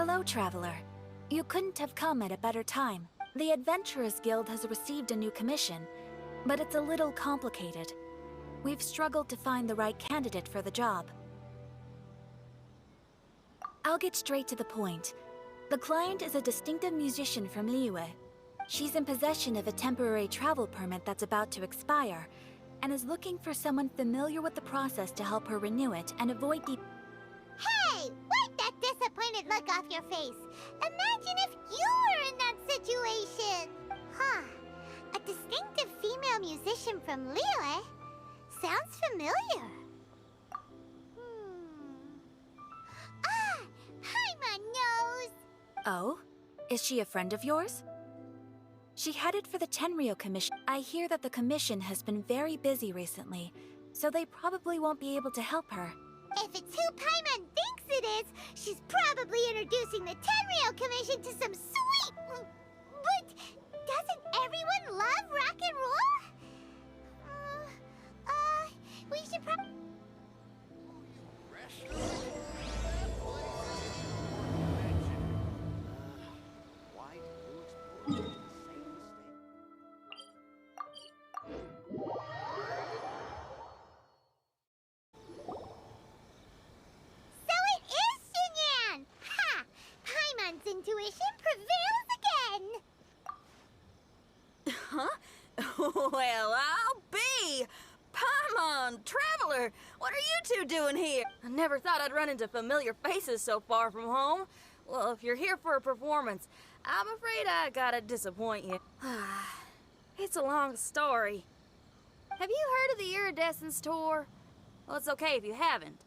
Hello, traveler. You couldn't have come at a better time. The Adventurers Guild has received a new commission, but it's a little complicated. We've struggled to find the right candidate for the job. I'll get straight to the point. The client is a distinctive musician from Liyue. She's in possession of a temporary travel permit that's about to expire, and is looking for someone familiar with the process to help her renew it and avoid the— Hey! Wipe that disappointed look off your face! Imagine if you were in that situation! Huh. A distinctive female musician from Liyue? Sounds familiar. Ah! Paimon knows! Oh? Is she a friend of yours? She headed for the Tenryou Commission. I hear that the commission has been very busy recently, so they probably won't be able to help her. If it's who Paimon thinks it is, she's probably introducing the Tenryou Commission to some sweet... But doesn't everyone love rock and roll? We should probably... Intuition prevails again! Huh? Well, I'll be! Paimon, Traveler! What are you two doing here? I never thought I'd run into familiar faces so far from home. Well, if you're here for a performance, I'm afraid I gotta disappoint you. It's a long story. Have you heard of the Iridescence Tour? Well, it's okay if you haven't.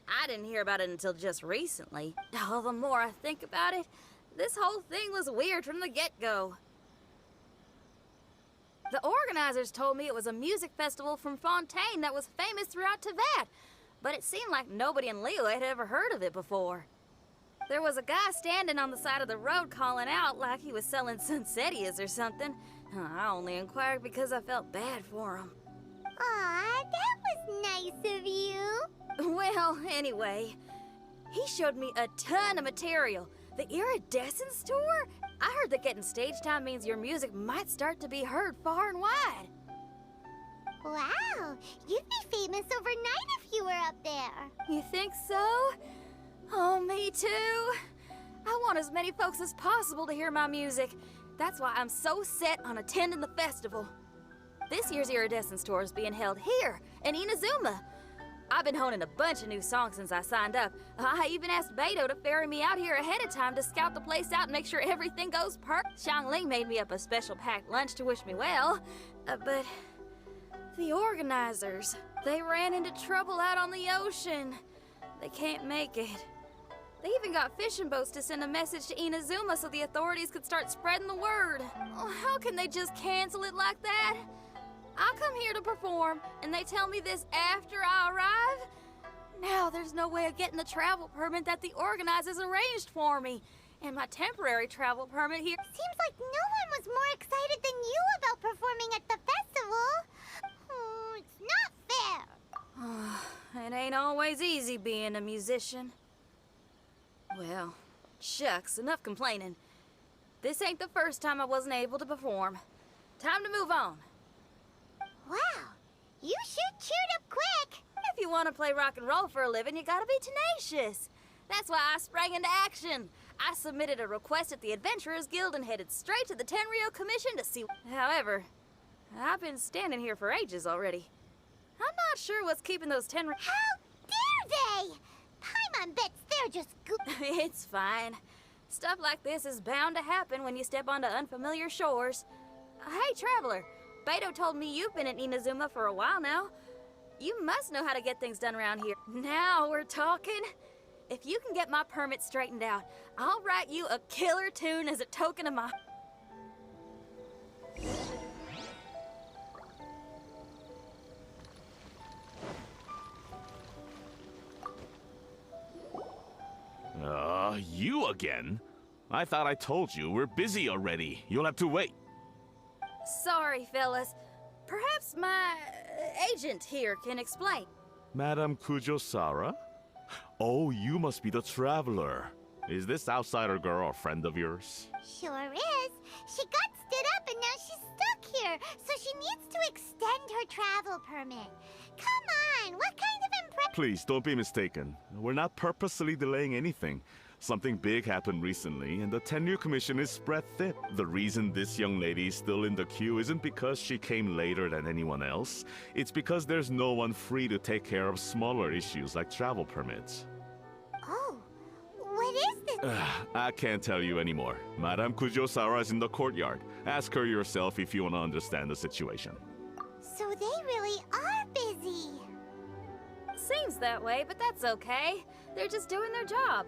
I didn't hear about it until just recently. Oh, the more I think about it, this whole thing was weird from the get-go. The organizers told me it was a music festival from Fontaine that was famous throughout Teyvat, but it seemed like nobody in Liyue had ever heard of it before. There was a guy standing on the side of the road calling out like he was selling Sunsetias or something. I only inquired because I felt bad for him. Aw, that was nice of you. Well, anyway, he showed me a ton of material. The Iridescence Tour? I heard that getting stage time means your music might start to be heard far and wide. Wow, you'd be famous overnight if you were up there. You think so? Oh, me too. I want as many folks as possible to hear my music. That's why I'm so set on attending the festival. This year's Iridescence Tour is being held here in Inazuma. I've been honing a bunch of new songs since I signed up. I even asked Beidou to ferry me out here ahead of time to scout the place out and make sure everything goes perfect. Xiangling made me up a special packed lunch to wish me well. But the organizers, they ran into trouble out on the ocean. They can't make it. They even got fishing boats to send a message to Inazuma so the authorities could start spreading the word. Oh, how can they just cancel it like that? I come here to perform, and they tell me this after I arrive? Now there's no way of getting the travel permit that the organizers arranged for me. And my temporary travel permit here... Seems like no one was more excited than you about performing at the festival. It's not fair. It ain't always easy being a musician. Well, shucks, enough complaining. This ain't the first time I wasn't able to perform. Time to move on. Wow, you sure cheered up quick. If you want to play rock and roll for a living, you gotta be tenacious. That's why I sprang into action. I submitted a request at the Adventurers Guild and headed straight to the Tenryou Commission to see... However, I've been standing here for ages already. I'm not sure what's keeping those Tenryou... How dare they! Paimon bets they're just It's fine. Stuff like this is bound to happen when you step onto unfamiliar shores. Hey, Traveler. Beidou told me you've been at Inazuma for a while now. You must know how to get things done around here. Now we're talking. If you can get my permit straightened out, I'll write you a killer tune as a token of my... You again? I thought I told you we're busy already. You'll have to wait. Sorry, fellas. Perhaps my agent here can explain. Madame Kujo-Sara? Oh, you must be the traveler. Is this outsider girl a friend of yours? Sure is. She got stood up and now she's stuck here, so she needs to extend her travel permit. Come on, what kind of impression? Please, don't be mistaken. We're not purposely delaying anything. Something big happened recently, and the tenure commission is spread thin. The reason this young lady is still in the queue isn't because she came later than anyone else. It's because there's no one free to take care of smaller issues like travel permits. Oh, what is this? I can't tell you anymore. Madame Kujo-Sara is in the courtyard. Ask her yourself if you want to understand the situation. So they really are busy. Seems that way, but that's okay. They're just doing their job.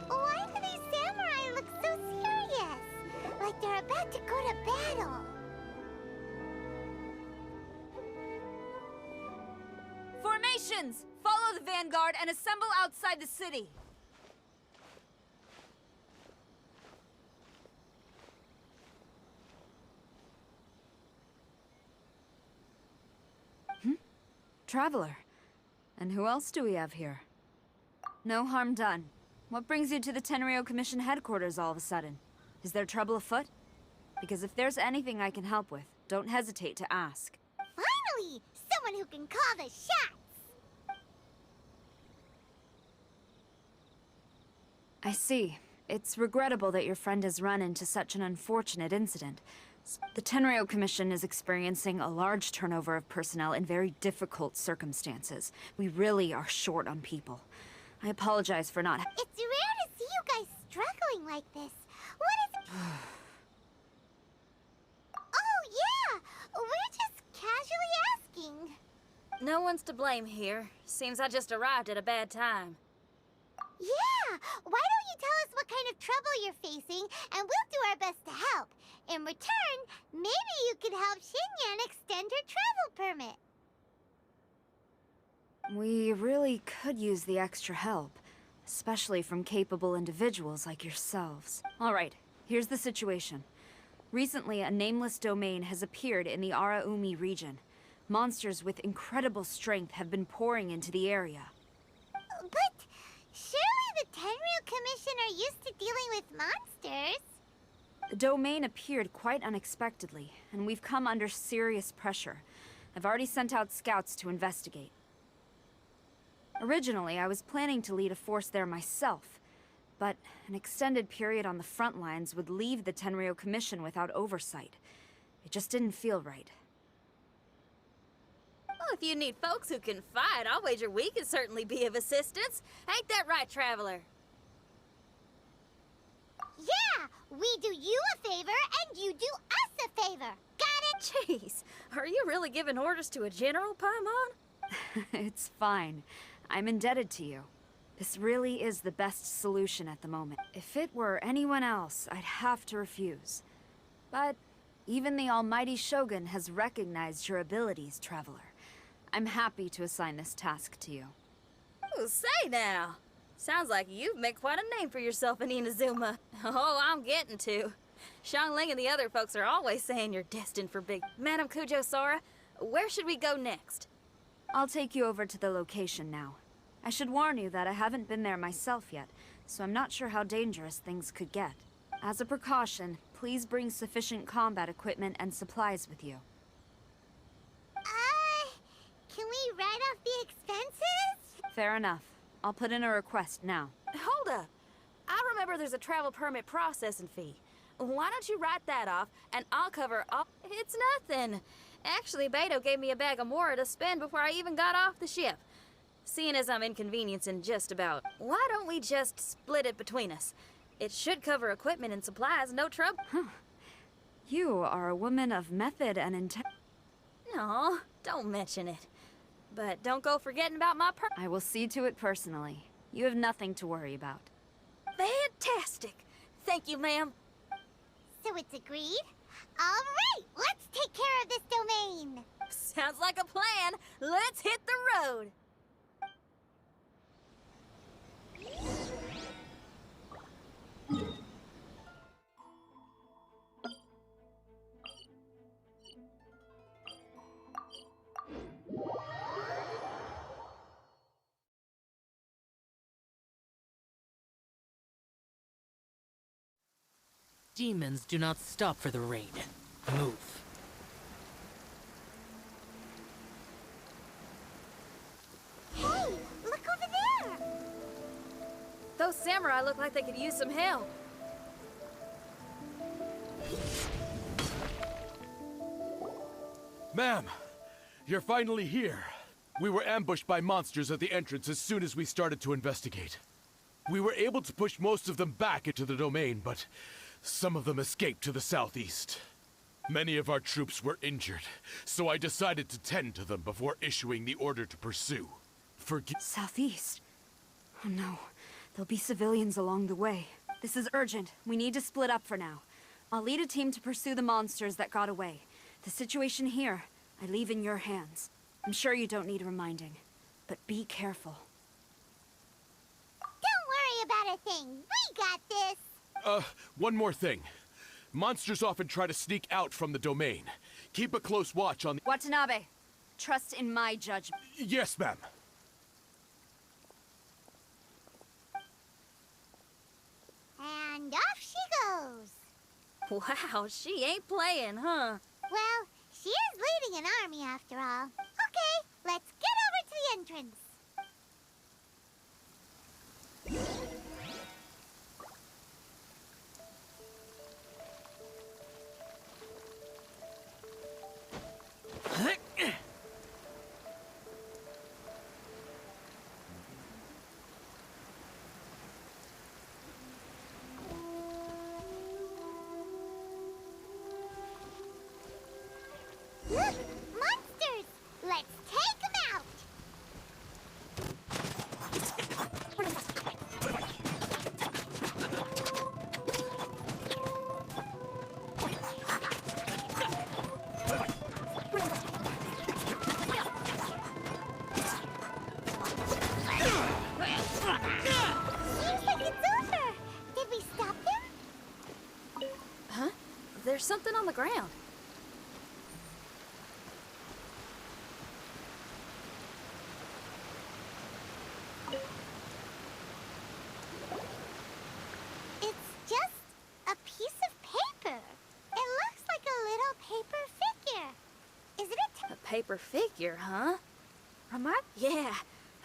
Why do these samurai look so serious? Like they're about to go to battle. Formations! Follow the vanguard and assemble outside the city. Traveler. And who else do we have here? No harm done. What brings you to the Tenryo Commission headquarters all of a sudden? Is there trouble afoot? Because if there's anything I can help with, don't hesitate to ask. Finally! Someone who can call the shots! I see. It's regrettable that your friend has run into such an unfortunate incident. The Tenryo Commission is experiencing a large turnover of personnel in very difficult circumstances. We really are short on people. I apologize for not... It's rare to see you guys struggling like this. What is... Oh, yeah! We're just casually asking. No one's to blame here. Seems I just arrived at a bad time. Yeah! Why don't you tell us what kind of trouble you're facing, and we'll do our best to help. In return, maybe you could help Shin Yan extend her travel permit. We really could use the extra help, especially from capable individuals like yourselves. All right, here's the situation. Recently, a nameless domain has appeared in the Araumi region. Monsters with incredible strength have been pouring into the area. But surely the Tenryu Commission are used to dealing with monsters. The domain appeared quite unexpectedly, and we've come under serious pressure. I've already sent out scouts to investigate. Originally, I was planning to lead a force there myself, but an extended period on the front lines would leave the Tenryo Commission without oversight. It just didn't feel right. Well, if you need folks who can fight, I'll wager we can certainly be of assistance. Ain't that right, Traveler? Yeah! We do you a favor, and you do us a favor. Got it? Jeez, are you really giving orders to a general, Paimon? It's fine. I'm indebted to you. This really is the best solution at the moment. If it were anyone else, I'd have to refuse. But even the almighty Shogun has recognized your abilities, Traveler. I'm happy to assign this task to you. Ooh, say now! Sounds like you've made quite a name for yourself in Inazuma. Oh, I'm getting to. Xiangling and the other folks are always saying you're destined for big... Madame Kujo-Sara, where should we go next? I'll take you over to the location now. I should warn you that I haven't been there myself yet, so I'm not sure how dangerous things could get. As a precaution, please bring sufficient combat equipment and supplies with you. Can we write off the expenses? Fair enough. I'll put in a request now. Hold up. I remember there's a travel permit processing fee. Why don't you write that off, and I'll cover all... It's nothing. Actually, Beto gave me a bag of mora to spend before I even got off the ship. Seeing as I'm inconveniencing just about, why don't we just split it between us? It should cover equipment and supplies, no trouble. Huh. You are a woman of method and intent. No, don't mention it. But don't go forgetting about my I will see to it personally. You have nothing to worry about. Fantastic! Thank you, ma'am. So it's agreed? All right, let's take care of this domain. Sounds like a plan. Let's hit the road. demons do not stop for the raid. Move. Hey, look over there! Those samurai look like they could use some help. Ma'am, you're finally here. We were ambushed by monsters at the entrance as soon as we started to investigate. We were able to push most of them back into the domain, but some of them escaped to the southeast. Many of our troops were injured, so I decided to tend to them before issuing the order to pursue. Southeast? Oh no. There'll be civilians along the way. This is urgent. We need to split up for now. I'll lead a team to pursue the monsters that got away. The situation here, I leave in your hands. I'm sure you don't need reminding, but be careful. Don't worry about a thing. We got this. One more thing. Monsters often try to sneak out from the domain. Keep a close watch on the— Watanabe, trust in my judgment. Yes, ma'am. And off she goes. Wow, she ain't playing, huh? Well, she is leading an army after all. Okay, let's get over to the entrance. Look! Monsters! Let's take them out! Seems like it's over! Did we stop them? Huh? There's something on the ground. It's just a piece of paper. It looks like a little paper figure. Is it a A paper figure, huh? Yeah,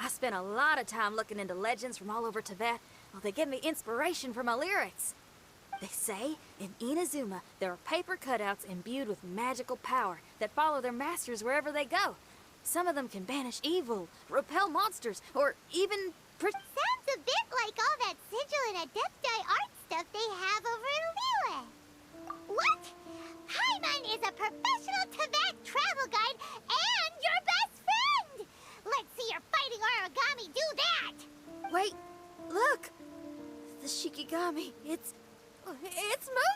I spent a lot of time looking into legends from all over Tibet. Well, they give me inspiration for my lyrics. They say in Inazuma there are paper cutouts imbued with magical power that follow their masters wherever they go. Some of them can banish evil, repel monsters, or even Sounds a bit like all that sigil and adepti art stuff they have over in Liyue. What? Paimon is a professional Tibet travel guide and your best friend! Let's see your fighting origami do that! Wait, look! The Shikigami, it's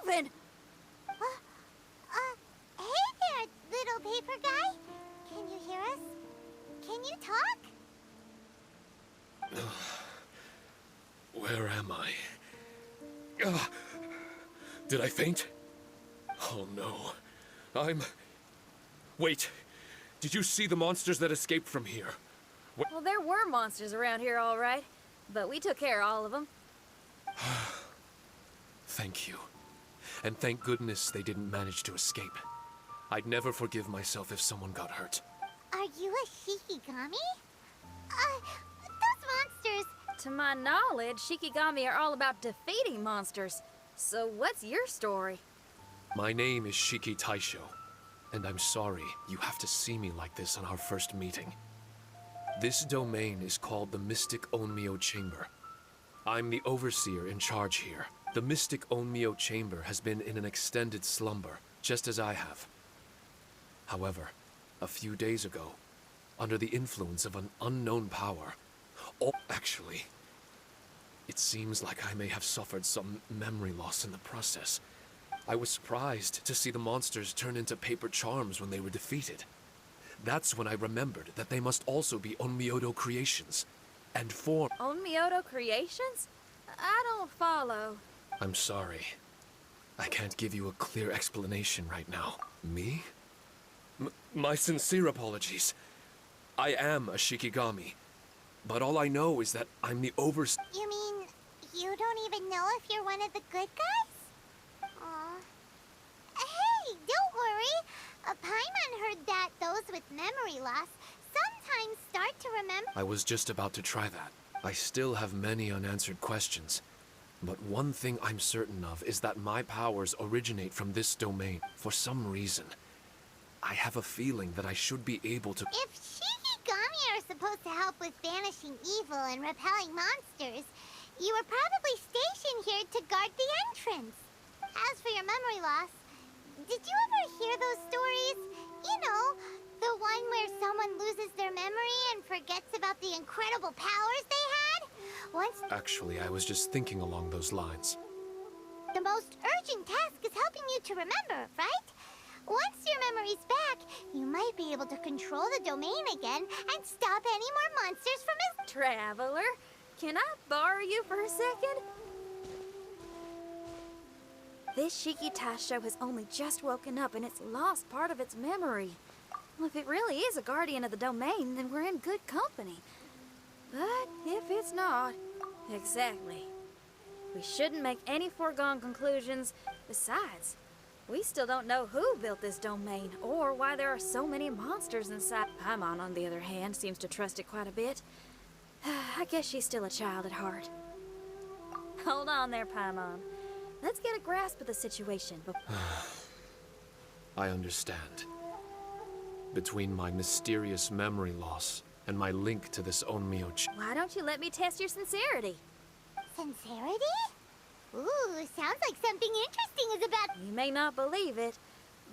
moving! Hey there, little paper guy. Can you hear us? Can you talk? Where am I? Did I faint? Oh no. Wait. Did you see the monsters that escaped from here? Well, there were monsters around here, all right. But we took care of all of them. Thank you. And thank goodness they didn't manage to escape. I'd never forgive myself if someone got hurt. Are you a Shikigami? Those monsters... To my knowledge, Shikigami are all about defeating monsters. So what's your story? My name is Shiki Taisho, and I'm sorry you have to see me like this on our first meeting. This domain is called the Mystic Оммё Chamber. I'm the overseer in charge here. The Mystic Оммё Chamber has been in an extended slumber, just as I have. However, a few days ago, under the influence of an unknown power, actually, it seems like I may have suffered some memory loss in the process. I was surprised to see the monsters turn into paper charms when they were defeated. That's when I remembered that they must also be Onmyodo creations, and form— Onmyodo creations? I don't follow. I'm sorry. I can't give you a clear explanation right now. Me? My sincere apologies. I am a Shikigami, but all I know is that I'm the You mean, you don't even know if you're one of the good guys? with memory loss sometimes start to remember. I was just about to try that. I still have many unanswered questions. But one thing I'm certain of is that my powers originate from this domain. For some reason, I have a feeling that I should be able to... If Shikigami are supposed to help with banishing evil and repelling monsters, you were probably stationed here to guard the entrance. As for your memory loss, did you ever hear those stories? You know, the one where someone loses their memory and forgets about the incredible powers they had? Actually, I was just thinking along those lines. The most urgent task is helping you to remember, right? Once your memory's back, you might be able to control the domain again and stop any more monsters from his... Traveler, can I borrow you for a second? This Shiki Taisho has only just woken up and it's lost part of its memory. Well, if it really is a guardian of the domain, then we're in good company. But if it's not, exactly. We shouldn't make any foregone conclusions. Besides, we still don't know who built this domain or why there are so many monsters inside. Paimon, on the other hand, seems to trust it quite a bit. I guess she's still a child at heart. Hold on there, Paimon. Let's get a grasp of the situation. I understand. Between my mysterious memory loss and my link to this оммё. Why don't you let me test your sincerity? Sincerity? Ooh, sounds like something interesting is about... You may not believe it,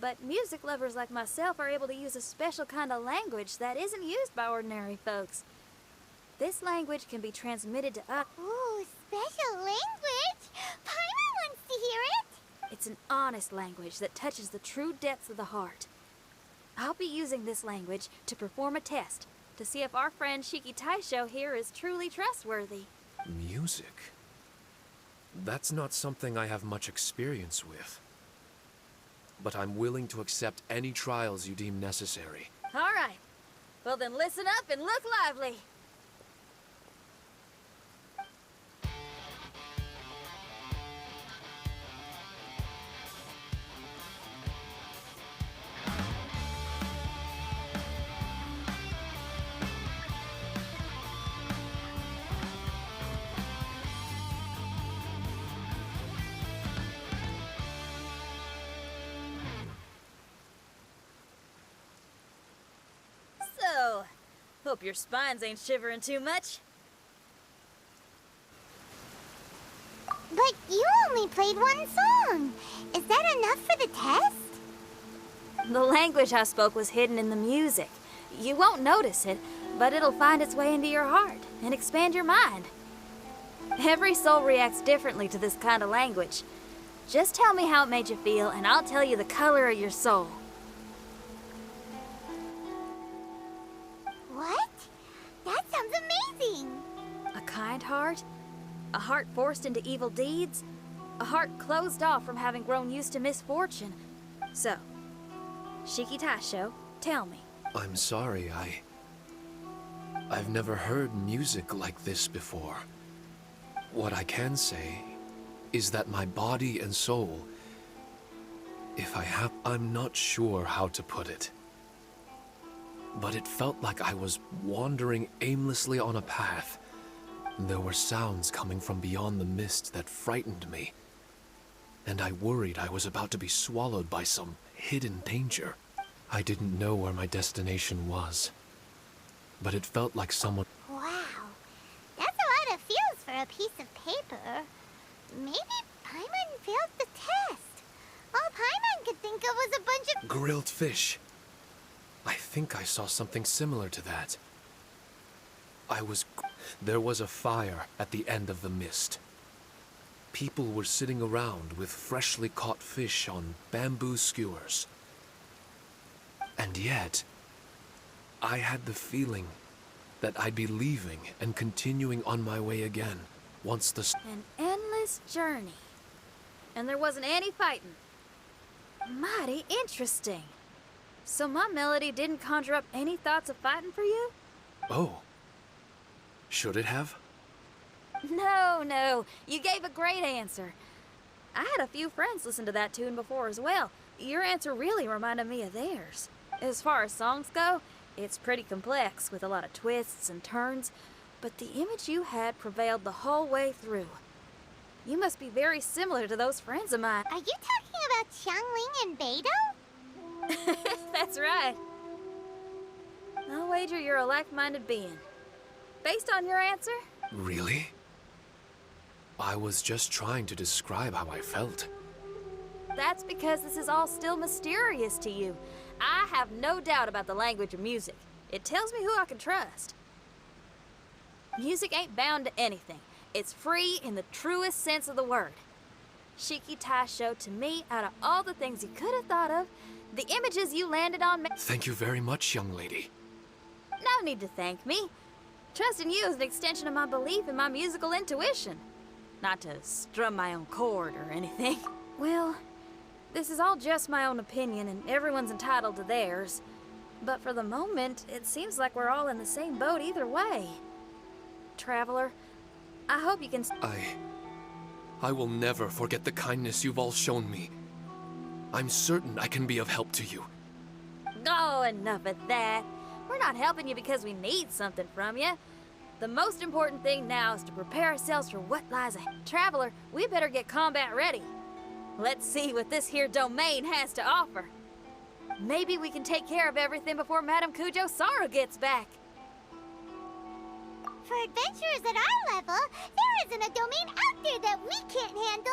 but music lovers like myself are able to use a special kind of language that isn't used by ordinary folks. This language can be transmitted to us. Ooh, special language? Paimon wants to hear it! It's an honest language that touches the true depths of the heart. I'll be using this language to perform a test to see if our friend Shiki Taisho here is truly trustworthy. Music? That's not something I have much experience with. But I'm willing to accept any trials you deem necessary. All right. Well then listen up and look lively. So, hope your spines ain't shivering too much. But you only played one song. Is that enough for the test? The language I spoke was hidden in the music. You won't notice it, but it'll find its way into your heart and expand your mind. Every soul reacts differently to this kind of language. Just tell me how it made you feel, and I'll tell you the color of your soul. What? That sounds amazing! A kind heart? A heart forced into evil deeds? A heart closed off from having grown used to misfortune? So, Shiki Taisho, tell me. I'm sorry, I've never heard music like this before. What I can say is that my body and soul, I'm not sure how to put it. But it felt like I was wandering aimlessly on a path. There were sounds coming from beyond the mist that frightened me. And I worried I was about to be swallowed by some hidden danger. I didn't know where my destination was. But it felt like someone... Wow. That's a lot of feels for a piece of paper. Maybe Paimon failed the test. All Paimon could think of was a bunch of... Grilled fish. I think I saw something similar to that. There was a fire at the end of the mist. People were sitting around with freshly caught fish on bamboo skewers. And yet, I had the feeling that I'd be leaving and continuing on my way again once the... An endless journey. And there wasn't any fighting. Mighty interesting. So my melody didn't conjure up any thoughts of fighting for you? Oh. Should it have? No. You gave a great answer. I had a few friends listen to that tune before as well. Your answer really reminded me of theirs. As far as songs go, it's pretty complex with a lot of twists and turns, but the image you had prevailed the whole way through. You must be very similar to those friends of mine. Are you talking about Xiangling and Beidou? That's right. I'll wager you're a like-minded being. Based on your answer? Really? I was just trying to describe how I felt. That's because this is all still mysterious to you. I have no doubt about the language of music. It tells me who I can trust. Music ain't bound to anything. It's free in the truest sense of the word. Shiki Taisho, to me, out of all the things you could have thought of, the images you landed on Thank you very much, young lady. No need to thank me. Trusting you is an extension of my belief in my musical intuition. Not to strum my own chord or anything. Well, this is all just my own opinion, and everyone's entitled to theirs. But for the moment, it seems like we're all in the same boat either way. Traveler, I hope you can... I will never forget the kindness you've all shown me. I'm certain I can be of help to you. Oh, enough of that. We're not helping you because we need something from you. The most important thing now is to prepare ourselves for what lies ahead. Traveler, we better get combat ready. Let's see what this here domain has to offer. Maybe we can take care of everything before Madame Kujo Sara gets back. For adventurers at our level, there isn't a domain out there that we can't handle.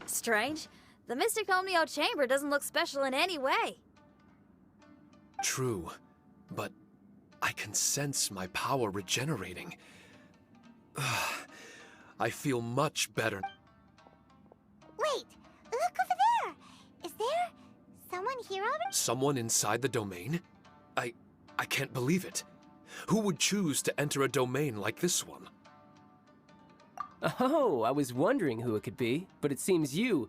Strange. The Mystic Оммё chamber doesn't look special in any way. True, but I can sense my power regenerating. I feel much better. Wait, look over there. Is there someone here already? Someone inside the domain? I can't believe it. Who would choose to enter a domain like this one? Oh, I was wondering who it could be, but it seems you.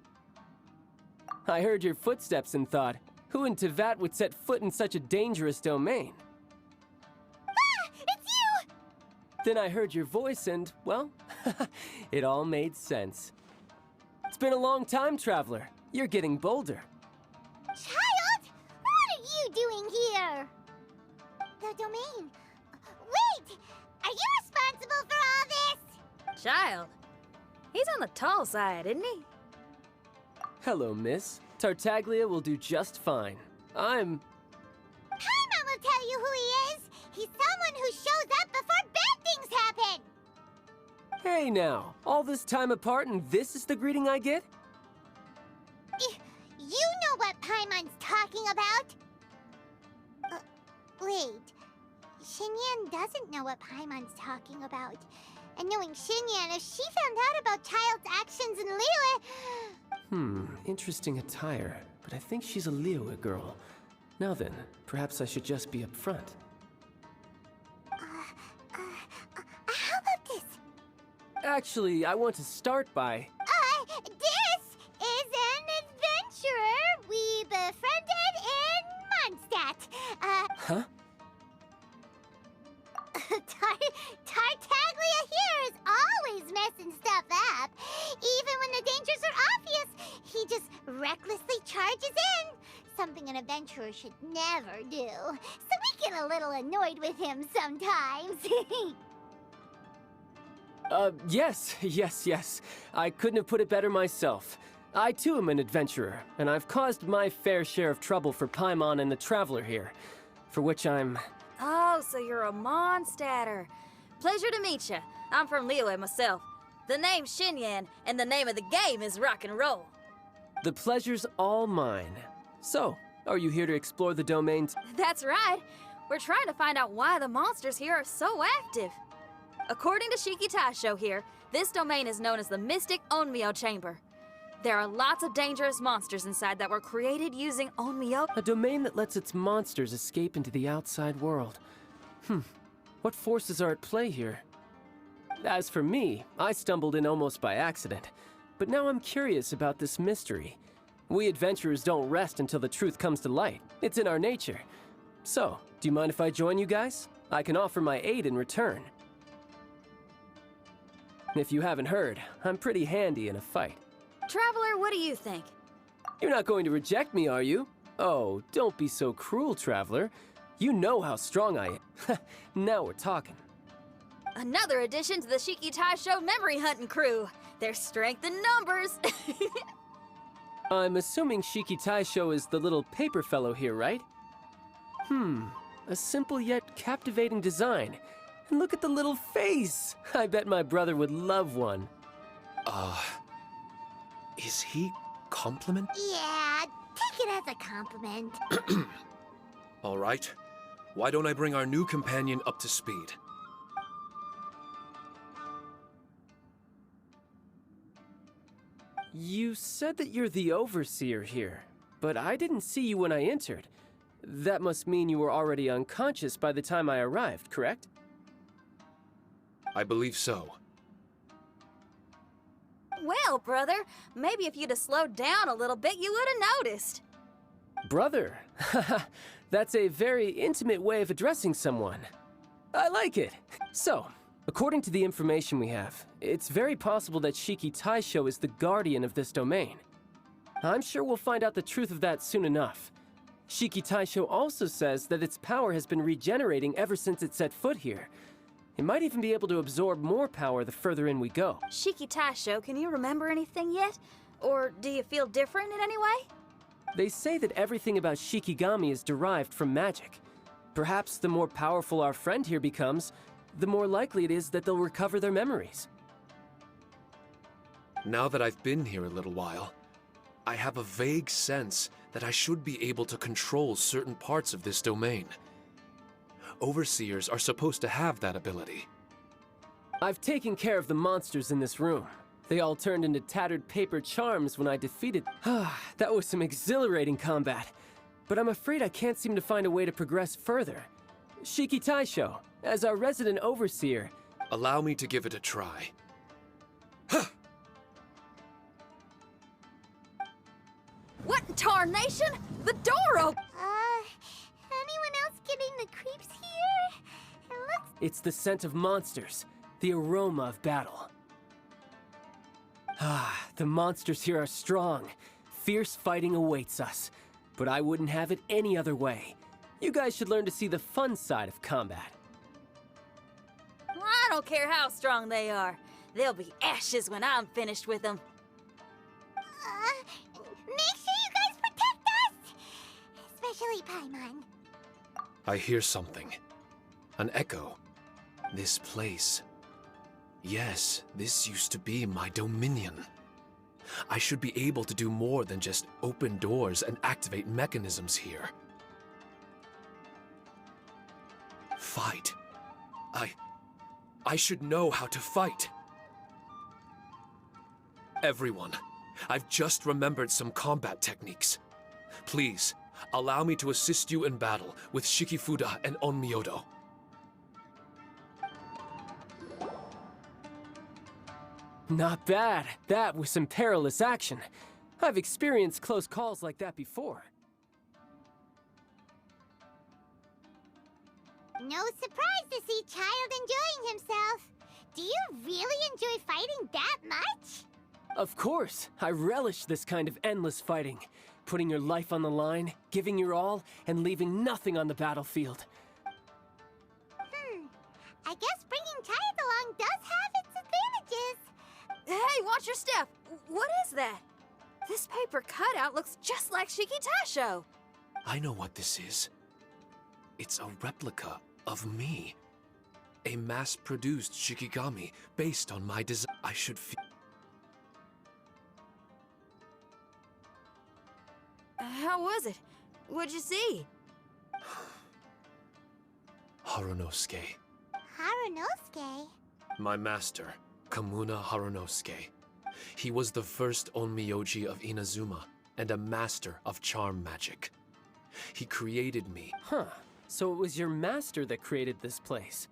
I heard your footsteps and thought, who in Tevat would set foot in such a dangerous domain? Ah! It's you! Then I heard your voice and, well, it all made sense. It's been a long time, Traveler. You're getting bolder. Child! What are you doing here? The domain. Wait! Are you responsible for all this? Child. He's on the tall side, isn't he? Hello, miss. Tartaglia will do just fine. Paimon will tell you who he is. He's someone who shows up before bad things happen. Hey now, all this time apart and this is the greeting I get? You know what Paimon's talking about? Wait. Shin Yan doesn't know what Paimon's talking about. And knowing Shin Yan, if she found out about Child's actions in Liyue... Interesting attire, but I think she's a Liyue girl. Now then, perhaps I should just be upfront. How about this? Actually, I want to start by... This is an adventurer we befriended in Mondstadt. Huh? Tartaglia here is always messing stuff up. Even when the dangers are obvious, he just recklessly charges in. Something an adventurer should never do. So we get a little annoyed with him sometimes. Yes. I couldn't have put it better myself. I too am an adventurer, and I've caused my fair share of trouble for Paimon and the Traveler here, for which I'm... Oh, so you're a Mondstadter. Pleasure to meet ya. I'm from Liyue myself. The name's Shin Yan, and the name of the game is rock and roll. The pleasure's all mine. So, are you here to explore the domains? That's right. We're trying to find out why the monsters here are so active. According to Shiki Taisho here, this domain is known as the Mystic Оммё Chamber. There are lots of dangerous monsters inside that were created using оммё. A domain that lets its monsters escape into the outside world. What forces are at play here? As for me, I stumbled in almost by accident. But now I'm curious about this mystery. We adventurers don't rest until the truth comes to light. It's in our nature. So, do you mind if I join you guys? I can offer my aid in return. If you haven't heard, I'm pretty handy in a fight. Traveler, what do you think? You're not going to reject me, are you? Oh, don't be so cruel, Traveler. You know how strong I am. Now we're talking. Another addition to the Shiki Taisho memory hunting crew. There's strength in numbers. I'm assuming Shiki Taisho is the little paper fellow here, right? A simple yet captivating design. And look at the little face! I bet my brother would love one. Is he compliment? Yeah, take it as a compliment. All right. Why don't I bring our new companion up to speed? You said that you're the overseer here, but I didn't see you when I entered. That must mean you were already unconscious by the time I arrived, correct? I believe so. Well, brother, maybe if you'd have slowed down a little bit, you would have noticed. Brother? That's a very intimate way of addressing someone. I like it. So, according to the information we have, it's very possible that Shiki Taisho is the guardian of this domain. I'm sure we'll find out the truth of that soon enough. Shiki Taisho also says that its power has been regenerating ever since it set foot here. It might even be able to absorb more power the further in we go. Shiki Taisho, can you remember anything yet? Or do you feel different in any way? They say that everything about Shikigami is derived from magic. Perhaps the more powerful our friend here becomes, the more likely it is that they'll recover their memories. Now that I've been here a little while, I have a vague sense that I should be able to control certain parts of this domain. Overseers are supposed to have that ability. I've taken care of the monsters in this room. They all turned into tattered paper charms when I defeated... That was some exhilarating combat. But I'm afraid I can't seem to find a way to progress further. Shiki Taisho, as our resident overseer... Allow me to give it a try. What in tarnation? The door open! Anyone else getting the creeps here? It looks... It's the scent of monsters, the aroma of battle. The monsters here are strong. Fierce fighting awaits us. But I wouldn't have it any other way. You guys should learn to see the fun side of combat. I don't care how strong they are. They'll be ashes when I'm finished with them. Make sure you guys protect us! Especially Paimon. I hear something. An echo. This place. Yes, this used to be my dominion. I should be able to do more than just open doors and activate mechanisms here. Fight. I should know how to fight. Everyone, I've just remembered some combat techniques. Please, allow me to assist you in battle with Shikifuda and Onmyodo. Not bad. That was some perilous action. I've experienced close calls like that before. No surprise to see Child enjoying himself. Do you really enjoy fighting that much? Of course. I relish this kind of endless fighting. Putting your life on the line, giving your all, and leaving nothing on the battlefield. I guess bringing Child along does have its advantages. Hey, watch your step! What is that? This paper cutout looks just like Shiki Taisho. I know what this is. It's a replica of me. A mass-produced Shikigami based on my design. I should feel... How was it? What'd you see? Harunosuke. Harunosuke? My master, Kamuna Harunosuke. He was the first onmyoji of Inazuma and a master of charm magic. He created me. Huh. So it was your master that created this place.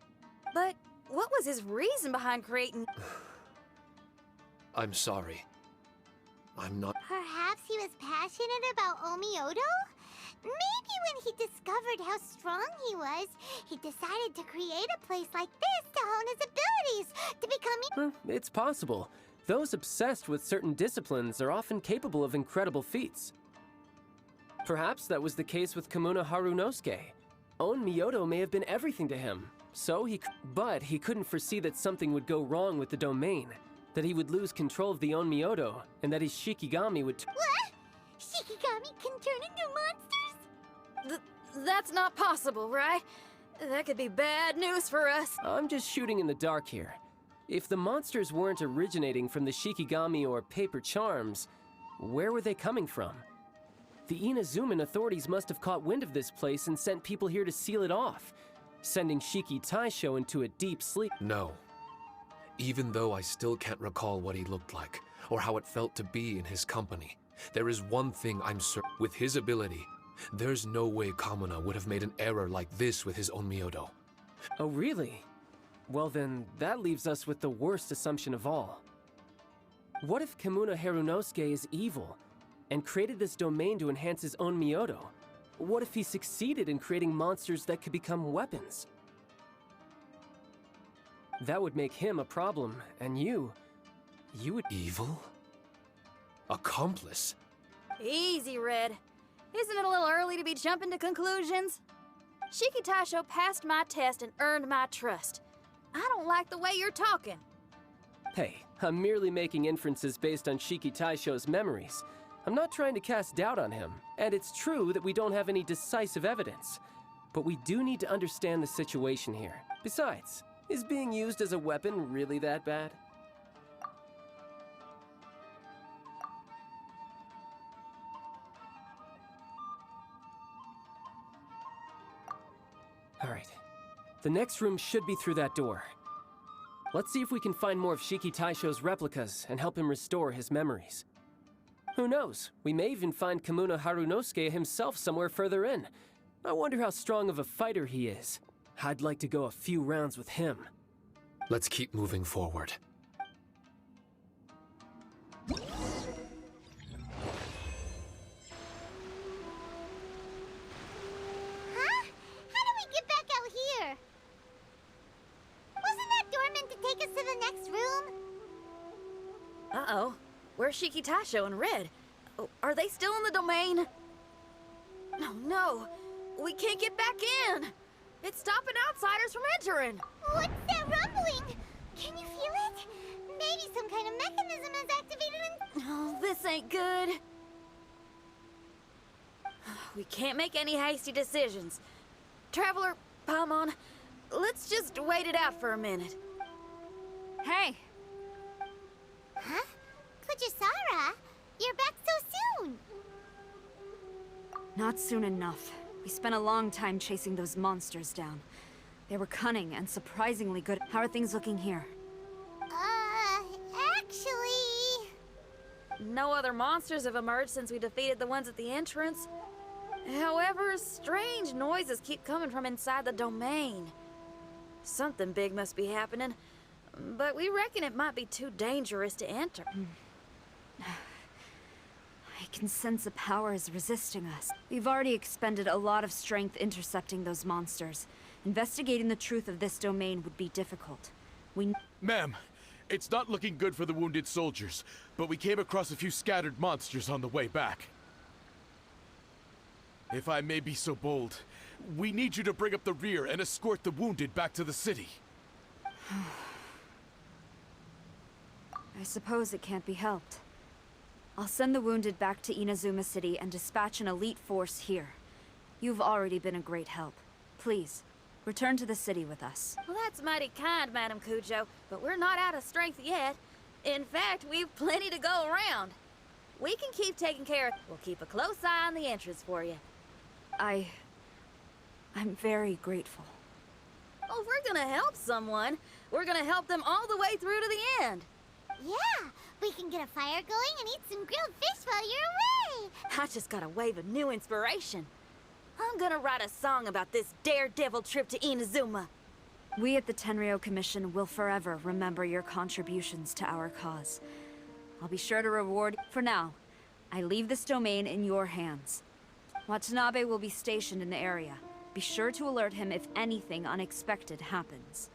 But what was his reason behind creating... I'm sorry. I'm not... Perhaps he was passionate about Omiodo? Maybe when he discovered how strong he was, he decided to create a place like this to hone his abilities, to become... It's possible. Those obsessed with certain disciplines are often capable of incredible feats. Perhaps that was the case with Kamuna Harunosuke. Onmyodo may have been everything to him, but he couldn't foresee that something would go wrong with the domain, that he would lose control of the Onmyodo, and that his Shikigami would... What? Shikigami can turn into monsters? That's not possible, right? That could be bad news for us. I'm just shooting in the dark here. If the monsters weren't originating from the Shikigami or paper charms, where were they coming from? The Inazuman authorities must have caught wind of this place and sent people here to seal it off, sending Shiki Taisho into a deep sleep. No. Even though I still can't recall what he looked like, or how it felt to be in his company, there is one thing I'm certain. With his ability, there's no way Kamuna would have made an error like this with his Onmyodo. Oh, really? Well then, that leaves us with the worst assumption of all. What if Kamuna Harunosuke is evil, and created this domain to enhance his own Myodo? What if he succeeded in creating monsters that could become weapons? That would make him a problem, and you would... Evil? Accomplice? Easy, Red. Isn't it a little early to be jumping to conclusions? Shiki Taisho passed my test and earned my trust. I don't like the way you're talking. Hey, I'm merely making inferences based on Shiki Taisho's memories. I'm not trying to cast doubt on him, and it's true that we don't have any decisive evidence. But we do need to understand the situation here. Besides, is being used as a weapon really that bad? Alright. The next room should be through that door. Let's see if we can find more of Shiki Taisho's replicas and help him restore his memories. Who knows? We may even find Kamuna Harunosuke himself somewhere further in. I wonder how strong of a fighter he is. I'd like to go a few rounds with him. Let's keep moving forward. Huh? How do we get back out here? Wasn't that door meant to take us to the next room? Uh-oh. Where's Shiki Taisho and Red? Oh, are they still in the domain? Oh, no. We can't get back in. It's stopping outsiders from entering. What's that rumbling? Can you feel it? Maybe some kind of mechanism is activated and... Oh, this ain't good. We can't make any hasty decisions. Traveler, Paimon, let's just wait it out for a minute. Hey! Huh? Kujisara, you're back so soon. Not soon enough. We spent a long time chasing those monsters down. They were cunning and surprisingly good. How are things looking here? Actually... No other monsters have emerged since we defeated the ones at the entrance. However, strange noises keep coming from inside the domain. Something big must be happening, but we reckon it might be too dangerous to enter. I can sense a power is resisting us. We've already expended a lot of strength intercepting those monsters. Investigating the truth of this domain would be difficult. Ma'am, it's not looking good for the wounded soldiers, but we came across a few scattered monsters on the way back. If I may be so bold, we need you to bring up the rear and escort the wounded back to the city. I suppose it can't be helped. I'll send the wounded back to Inazuma City and dispatch an elite force here. You've already been a great help. Please, return to the city with us. Well, that's mighty kind, Madam Cujo, but we're not out of strength yet. In fact, we've plenty to go around. We can keep taking care of... We'll keep a close eye on the entrance for you. I'm very grateful. Well, if we're gonna help someone, we're gonna help them all the way through to the end. Yeah, we can get a fire going and eat some grilled fish while you're away. I just got a wave of new inspiration. I'm gonna write a song about this daredevil trip to Inazuma. We at the Tenryou Commission will forever remember your contributions to our cause. I'll be sure to reward. For now, I leave this domain in your hands. Watanabe will be stationed in the area. Be sure to alert him if anything unexpected happens.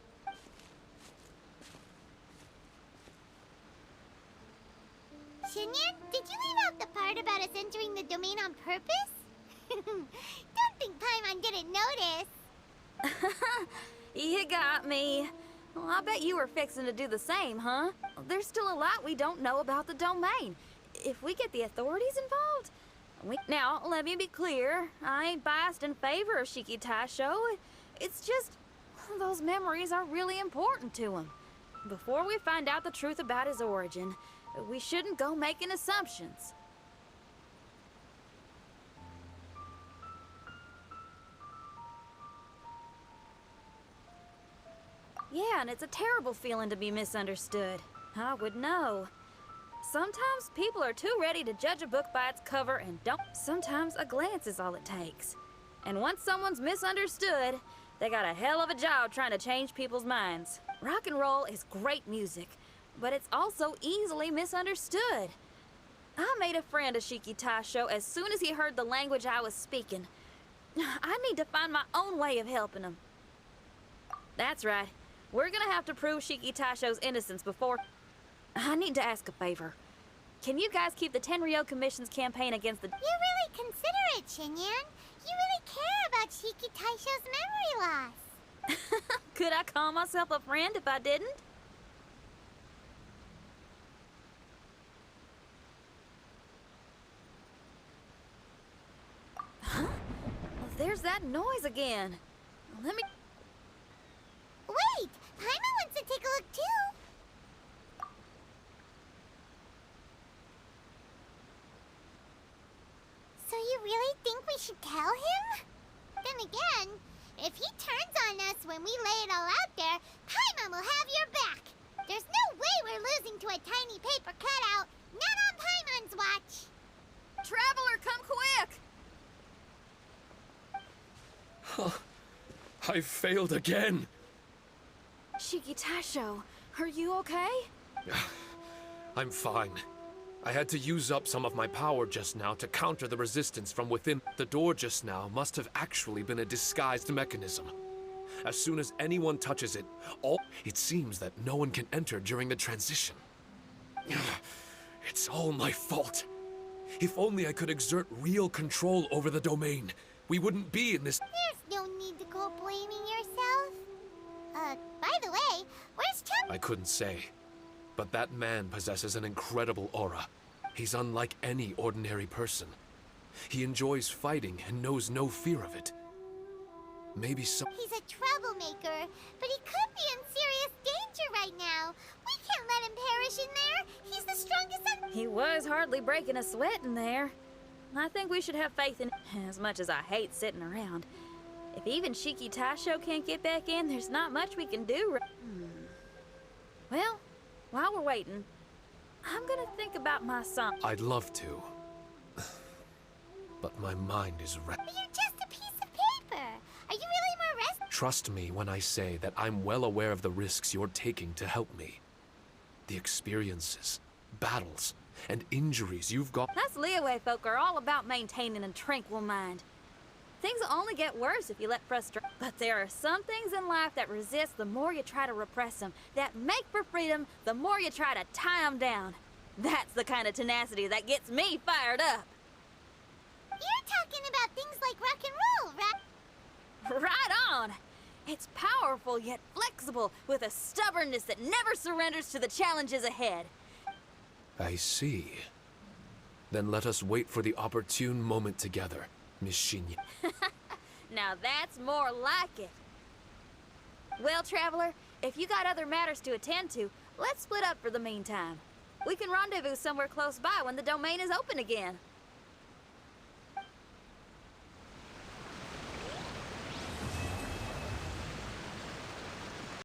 Shin Yan, did you leave out the part about us entering the domain on purpose? Don't think Paimon didn't notice. You got me. Well, I bet you were fixing to do the same, huh? There's still a lot we don't know about the domain. If we get the authorities involved... Now, let me be clear. I ain't biased in favor of Shiki Taisho. It's just... those memories are really important to him. Before we find out the truth about his origin, we shouldn't go making assumptions. Yeah, and it's a terrible feeling to be misunderstood. I would know. Sometimes people are too ready to judge a book by its cover and don't. Sometimes a glance is all it takes. And once someone's misunderstood, they got a hell of a job trying to change people's minds. Rock and roll is great music, but it's also easily misunderstood. I made a friend of Shiki Taisho as soon as he heard the language I was speaking. I need to find my own way of helping him. That's right. We're gonna have to prove Shiki Taisho's innocence before... I need to ask a favor. Can you guys keep the Tenryou Commission's campaign against the... You're really considerate, Shin Yan. You really care about Shiki Taisho's memory loss. Could I call myself a friend if I didn't? Huh? There's that noise again. Let me... Wait! Paimon wants to take a look too! So you really think we should tell him? Then again, if he turns on us when we lay it all out there, Paimon will have your back! There's no way we're losing to a tiny paper cutout! Not on Paimon's watch! Traveler, come quick! I failed again. Shiki Taisho, are you okay? I'm fine. I had to use up some of my power just now to counter the resistance from within. The door just now must have actually been a disguised mechanism. As soon as anyone touches it, it seems that no one can enter during the transition. It's all my fault. If only I could exert real control over the domain, we wouldn't be in this... There's no need to go blaming yourself. By the way, where's Chuck? I couldn't say. But that man possesses an incredible aura. He's unlike any ordinary person. He enjoys fighting and knows no fear of it. Maybe some... He's a troublemaker, but he could be in serious danger right now. We can't let him perish in there. He's the strongest... He was hardly breaking a sweat in there. I think we should have faith in... As much as I hate sitting around. If even Shiki Taisho can't get back in, there's not much we can do. Well, while we're waiting, I'm gonna think about my song. I'd love to. But my mind is But you're just a piece of paper. Are you really more restless? Trust me when I say that I'm well aware of the risks you're taking to help me. The experiences, battles, and injuries you've got. Us Liyue folk are all about maintaining a tranquil mind. Things will only get worse if you let frustration. But there are some things in life that resist the more you try to repress them, that make for freedom the more you try to tie them down. That's the kind of tenacity that gets me fired up. You're talking about things like rock and roll, right? Right on! It's powerful yet flexible, with a stubbornness that never surrenders to the challenges ahead. I see. Then let us wait for the opportune moment together, Miss Shin Yan. Now that's more like it. Well, Traveler, if you got other matters to attend to, let's split up for the meantime. We can rendezvous somewhere close by when the domain is open again.